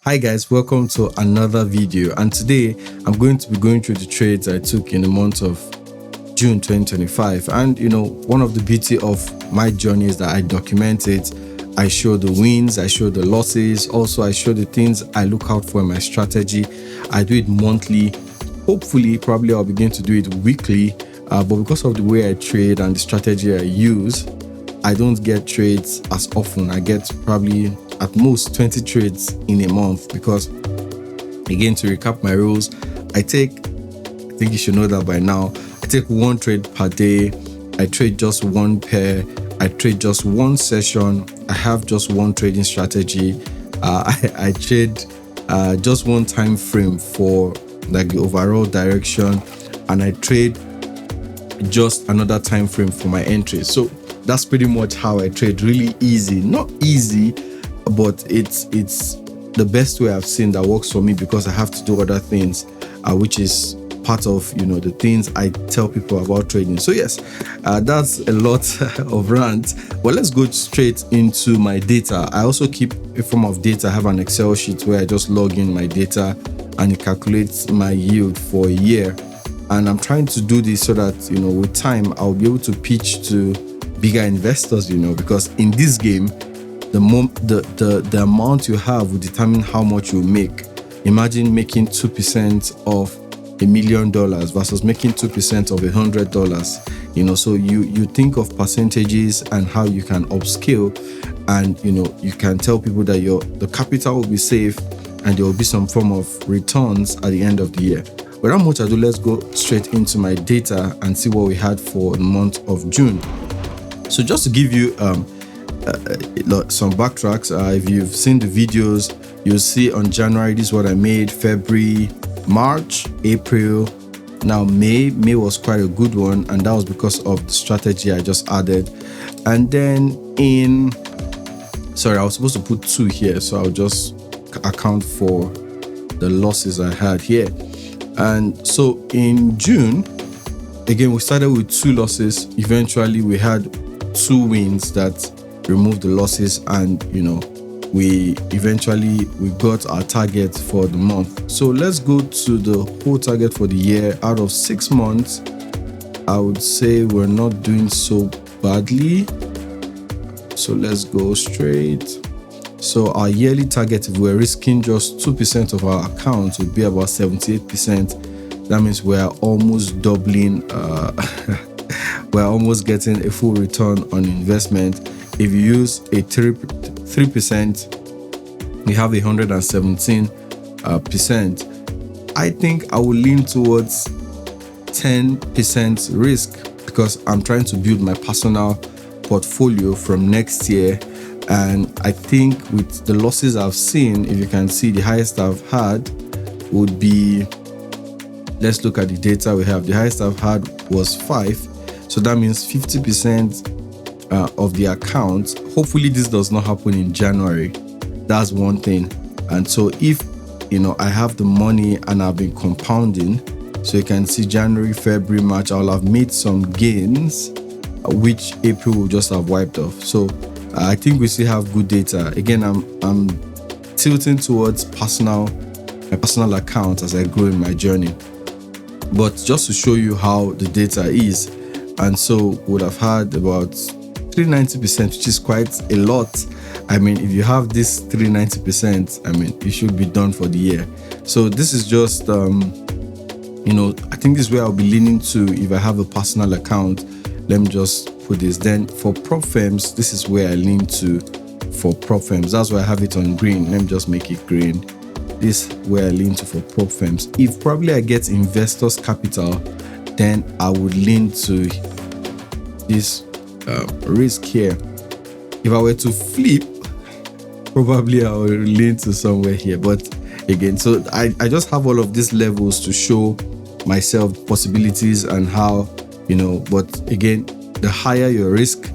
Hi guys, welcome to another video, and today I'm going to be going through the trades I took in the month of June 2025. And one of the beauty of my journey is that I document it. I show the wins, I show the losses, also I show the things I look out for in my strategy. I do it monthly. Hopefully, probably I'll begin to do it weekly, but because of the way I trade and the strategy I use, I don't get trades as often. I get probably at most 20 trades in a month because, again, to recap my rules, I think you should know that by now, I take one trade per day. I trade just one pair. I trade just one session. I have just one trading strategy. I trade just one time frame for like the overall direction, and I trade just another time frame for my entries. So that's pretty much how I trade. Really easy, not easy, but it's the best way I've seen that works for me because I have to do other things, which is part of the things I tell people about trading. So yes, that's a lot of rant, but let's go straight into my data. I also keep a form of data. I have an Excel sheet where I just log in my data and it calculates my yield for a year. And I'm trying to do this so that with time I'll be able to pitch to bigger investors, because in this game, the amount you have will determine how much you make. Imagine making 2% of $1 million versus making 2% of $100. So you think of percentages and how you can upscale, and you can tell people that the capital will be safe and there will be some form of returns at the end of the year. Without much ado, let's go straight into my data and see what we had for the month of June. So just to give you some backtracks, if you've seen the videos, you'll see on January, this is what I made. February, March, April, now May was quite a good one, and that was because of the strategy I just added. And then I was supposed to put 2 here, so I'll just account for the losses I had here. And so in June, again, we started with 2 losses. Eventually we had 2 wins that removed the losses, and we got our target for the month. So let's go to the whole target for the year. Out of 6 months, I would say we're not doing so badly. So let's go straight. So our yearly target, if we're risking just 2% of our account, would be about 78%. That means we're almost doubling, we're almost getting a full return on investment. If you use a 3%, we have 117%. I think I will lean towards 10% risk because I'm trying to build my personal portfolio from next year. And I think with the losses I've seen, if you can see, the highest I've had would be, let's look at the data we have. The highest I've had was 5. So that means 50% of the account. Hopefully this does not happen in January. That's one thing. And so if I have the money and I've been compounding, so you can see January, February, March, I'll have made some gains, which April will just have wiped off. So I think we still have good data. Again, I'm tilting towards my personal account as I grow in my journey. But just to show you how the data is, and so would have had about 390%, which is quite a lot. I mean, if you have this 390%, you should be done for the year. So this is just, I think this is where I'll be leaning to if I have a personal account. Let me just put this. Then for prop firms, this is where I lean to for prop firms. That's why I have it on green. Let me just make it green. This is where I lean to for prop firms. If probably I get investors capital, then I would lean to this risk here. If I were to flip, probably I would lean to somewhere here. But again, so I just have all of these levels to show myself possibilities and how, but again, the higher your risk,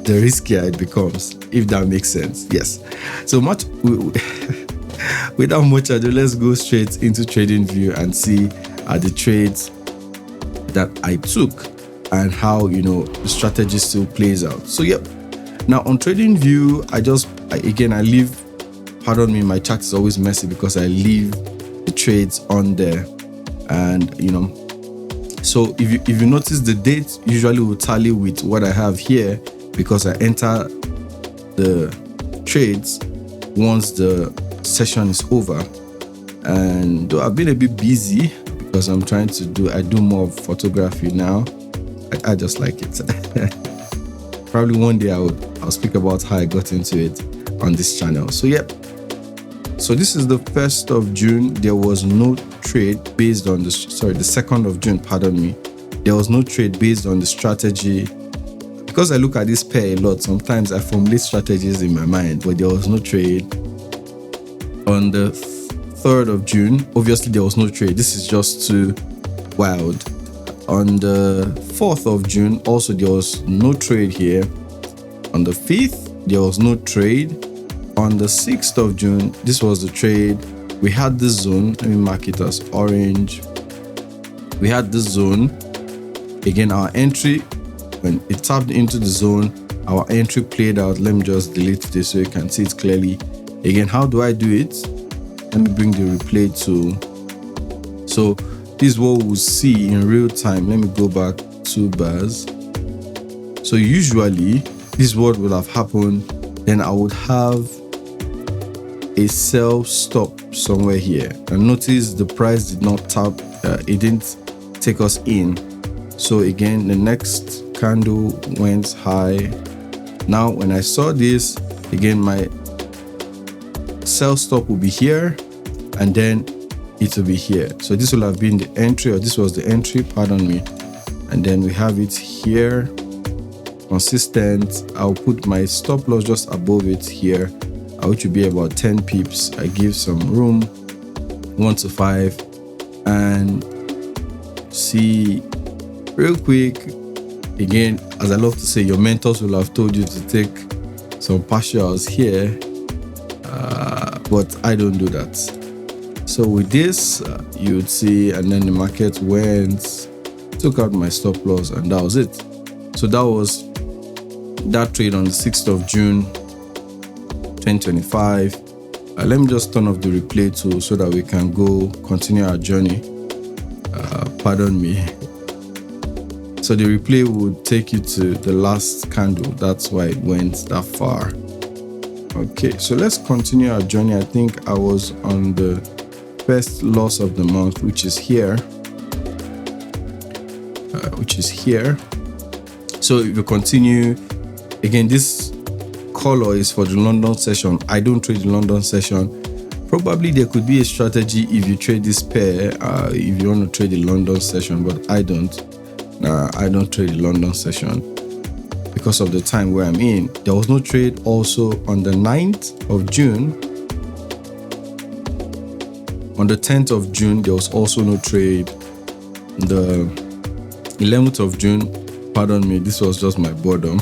the riskier it becomes, if that makes sense. Yes. So without much ado, let's go straight into trading view and see the trades that I took and how the strategy still plays out. So yep. Now on trading view, I leave pardon me, my chart is always messy because I leave the trades on there. And so if you notice, the date usually will tally with what I have here because I enter the trades once the session is over. And though I've been a bit busy because I'm trying to I do more photography now. I just like it. Probably one day I'll speak about how I got into it on this channel. So yeah. So this is the 1st of June. There was no trade based on the 2nd of June, pardon me. There was no trade based on the strategy. Because I look at this pair a lot, sometimes I formulate strategies in my mind, but there was no trade. On the 3rd of June, obviously there was no trade. This is just too wild. On the 4th of June, also there was no trade here. On the 5th, there was no trade. On the 6th of June, this was the trade. We had this zone. Let me mark it as orange. We had this zone. Again, our entry, when it tapped into the zone, our entry played out. Let me just delete this so you can see it clearly. Again, how do I do it? Let me bring the replay tool. So this is what we'll see in real time. Let me go back 2 bars. So usually, this is what would have happened. Then I would have a sell stop somewhere here, and notice the price did not tap, it didn't take us in. So again, the next candle went high. Now when I saw this, again my sell stop will be here, and then it will be here. So this will have been the entry, or this was the entry, pardon me, and then we have it here, consistent. I'll put my stop loss just above it here, which will be about 10 pips. I give some room, 1 to 5, and see real quick. Again, as I love to say, your mentors will have told you to take some partials here, but I don't do that. So with this, you would see, and then the market went, took out my stop loss, and that was it. So that was that trade on the 6th of June 2025. Let me just turn off the replay tool so that we can continue our journey. Pardon me. So the replay would take you to the last candle. That's why it went that far. Okay, so let's continue our journey. I think I was on the first loss of the month, which is here. So if you continue, again, this color is for the London session. I don't trade the London session. Probably there could be a strategy if you trade this pair, if you want to trade the London session, but I don't. I don't trade the London session because of the time where I'm in. There was no trade also on the 9th of June. On the 10th of June, there was also no trade. The 11th of June, pardon me, this was just my boredom.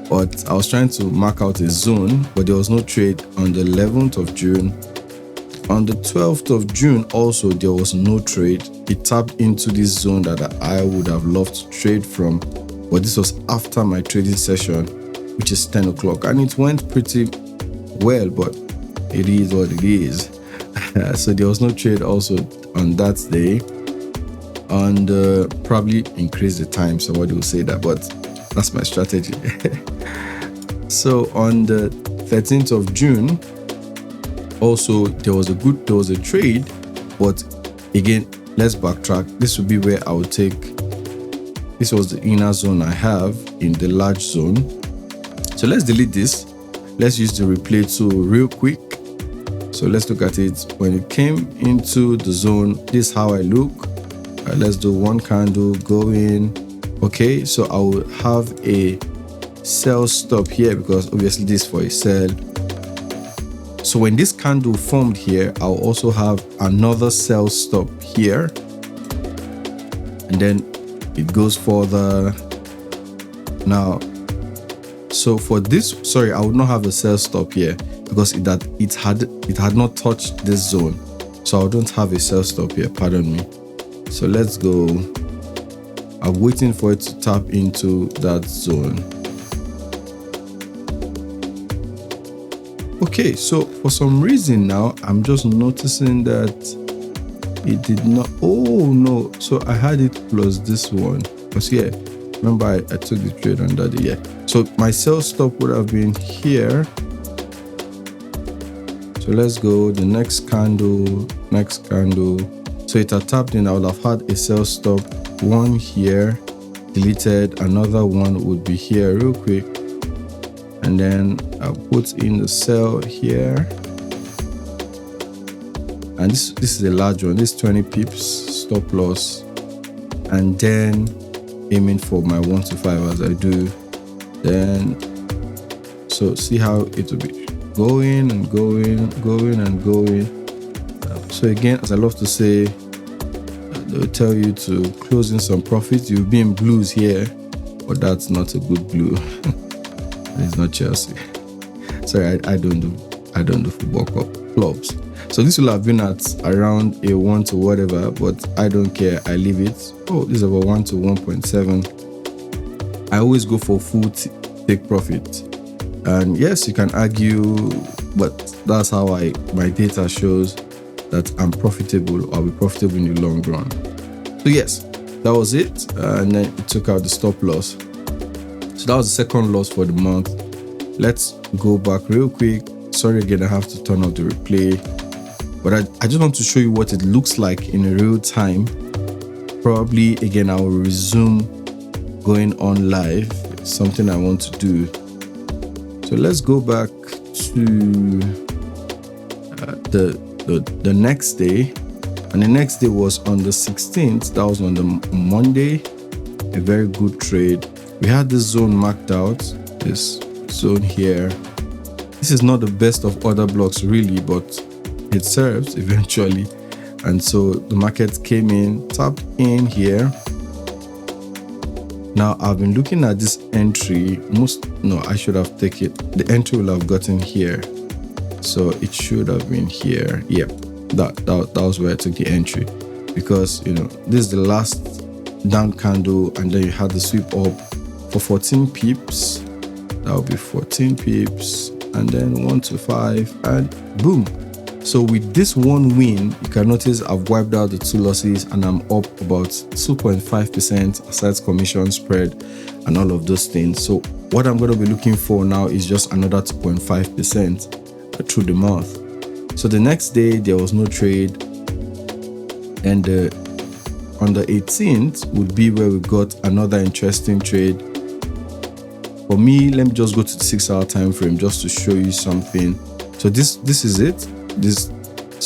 But I was trying to mark out a zone, but there was no trade on the 11th of June. On the 12th of June, also, there was no trade. It tapped into this zone that I would have loved to trade from, but this was after my trading session, which is 10 o'clock. And it went pretty well, but it is what it is. So there was no trade also on that day. And probably increase the time, somebody will say that, but that's my strategy. So on the 13th of June, also there was a trade, but again, let's backtrack. This would be where I would take, this was the inner zone I have in the large zone. So let's delete this. Let's use the replay tool real quick. So let's look at it. When it came into the zone, this is how I look. Let's do one candle, go in. Okay, so I will have a sell stop here because obviously this is for a sell. So when this candle formed here, I'll also have another sell stop here, and then it goes further. Now, so for this, sorry, I would not have a sell stop here because it had not touched this zone, so I don't have a sell stop here. Pardon me. So let's go. I'm waiting for it to tap into that zone. Okay, so for some reason now, I'm just noticing that it did not. Oh no, so I had it plus this one. Because yeah, remember I took the trade on that. Yeah, so my sell stop would have been here. So let's go the next candle. So it had tapped in. I would have had a sell stop, one here, deleted, another one would be here real quick, and then I'll put in the sell here, and this is a large one. This 20 pips stop loss, and then aiming for my 1 to 5 as I do. Then so see how it will be going and going. So again, as I love to say, they'll tell you to close in some profits. You'll be in blues here, but that's not a good blue. It's not Chelsea. Sorry, I don't do football clubs. So this will have been at around a 1 to whatever, but I don't care. I leave it. Oh, this is about 1 to 1.7. I always go for full take profit. And yes, you can argue, but that's how my data shows that I'm profitable. I'll be profitable in the long run. So yes, that was it. And then it took out the stop loss. So that was the second loss for the month. Let's go back real quick. Sorry again, I have to turn off the replay. But I just want to show you what it looks like in real time. Probably again, I will resume going on live. It's something I want to do. So let's go back to the next day. And the next day was on the 16th. That was on the Monday. A very good trade. We had this zone marked out. This zone here. This is not the best of order blocks really, but it serves eventually. And so the market came in, tapped in here. Now I've been looking at this entry. I should have taken it. The entry will have gotten here. So it should have been here. Yep, that was where I took the entry. Because this is the last down candle, and then you had the sweep up for 14 pips. That will be 14 pips, and then 1 to 5, and boom. So with this one win, you can notice I've wiped out the 2 losses, and I'm up about 2.5% aside commission spread and all of those things. So what I'm going to be looking for now is just another 2.5% through the month. So the next day there was no trade, and on the 18th would be where we got another interesting trade. For me, let me just go to the 6-hour time frame just to show you something. So this is it. This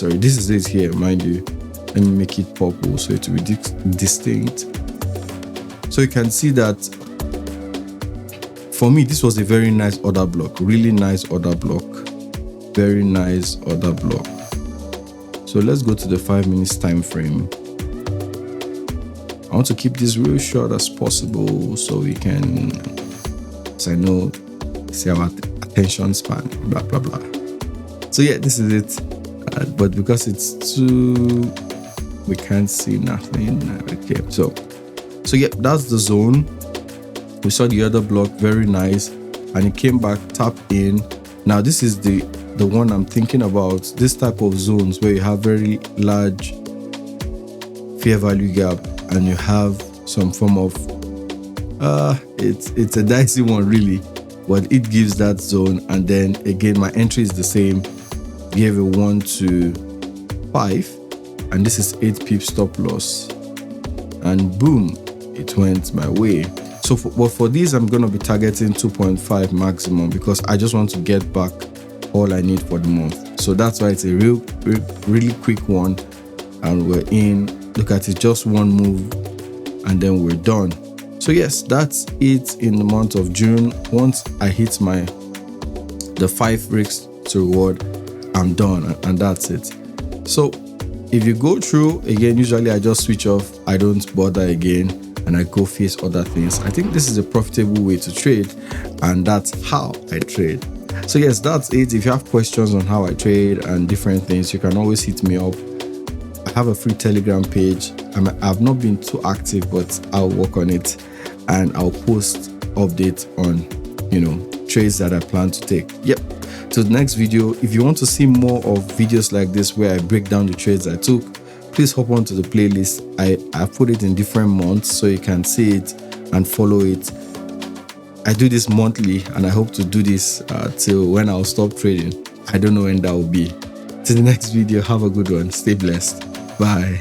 is it here, mind you. Let me make it purple so it will be distinct. So you can see that for me, this was a very nice order block, really nice order block, very nice order block. So let's go to the 5 minutes time frame. I want to keep this real short as possible so we can, as I know, see our attention span, blah blah blah. So yeah, this is it. But because it's too, we can't see nothing. Okay, so yeah, that's the zone. We saw the other block, very nice, and it came back, tapped in. Now this is the one I'm thinking about. This type of zones where you have very large fair value gap, and you have some form of it's a dicey one really, but it gives that zone. And then again, my entry is the same. Gave a 1 to 5, and this is 8 pip stop loss, and boom, it went my way. So for these, I'm going to be targeting 2.5 maximum, because I just want to get back all I need for the month. So that's why it's a really quick one, and we're in. Look at it, just one move and then we're done. So yes, that's it in the month of June. Once I hit the 5 risks to reward, I'm done, and that's it. So if you go through again, usually I just switch off, I don't bother again, and I go face other things. I think this is a profitable way to trade, and that's how I trade. So yes, that's it. If you have questions on how I trade and different things, you can always hit me up. I have a free Telegram page. I've not been too active, but I'll work on it, and I'll post updates on trades that I plan to take. Yep. Till the next video, if you want to see more of videos like this where I break down the trades I took, please hop onto the playlist. I put it in different months so you can see it and follow it. I do this monthly, and I hope to do this till when I'll stop trading. I don't know when that will be. Till the next video, have a good one. Stay blessed. Bye.